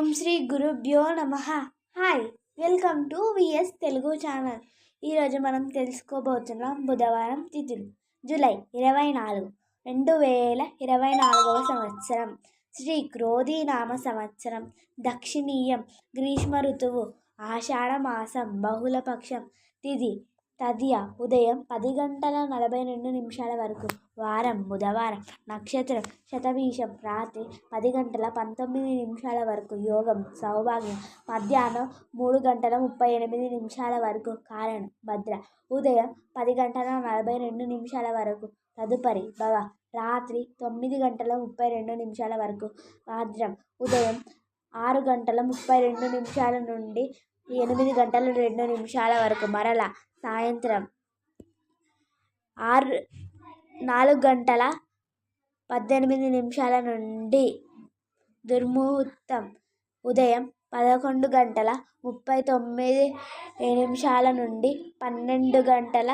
ఓం శ్రీ గురుభ్యో నమః. Hi, welcome to VS Telugu channel. ఈరోజు మనం తెలుసుకోబోతున్నాం బుధవారం తిథులు. జూలై 24, 2024 సంవత్సరం. శ్రీ క్రోధీనామ సంవత్సరం. దక్షిణీయం. గ్రీష్మ ఋతువు. ఆషాఢ మాసం. బహుళపక్షం. తిథి తదియ. ఉదయం 10 గంటల 42 వరకు. వారం బుధవారం. నక్షత్రం శతభిషం. రాత్రి 10 గంటల 19 వరకు. యోగం సౌభాగ్యం. మధ్యాహ్నం 3 గంటల 38 వరకు. కారణం భద్ర. ఉదయం 10 గంటల 42 వరకు. తదుపరి భవ. రాత్రి 9 గంటల 32 వరకు. ఆద్రం. ఉదయం 6 గంటల 32 నుండి 8 గంటల 2 వరకు. మరల సాయంత్రం 4 గంటల 18 నుండి. దుర్ముహూర్తం ఉదయం 11 గంటల 39 నుండి 12 గంటల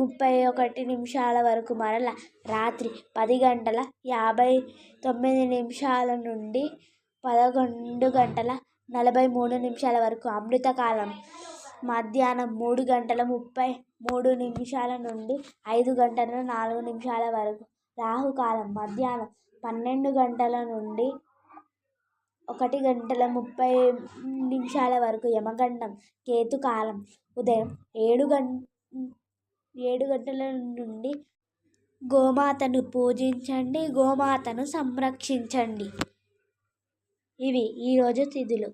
31 వరకు. మరల రాత్రి 10 గంటల 59 నుండి 11 గంటల 43 వరకు. అమృతకాలం మధ్యాహ్నం 3 గంటల 33 నుండి 5 గంటల 4 వరకు. రాహుకాలం మధ్యాహ్నం 12 గంటల నుండి 1 గంటల 30 వరకు. యమగండం కేతుకాలం ఉదయం 7 గంటల నుండి. గోమాతను పూజించండి, గోమాతను సంరక్షించండి. ఇవి ఈరోజు తిథులు.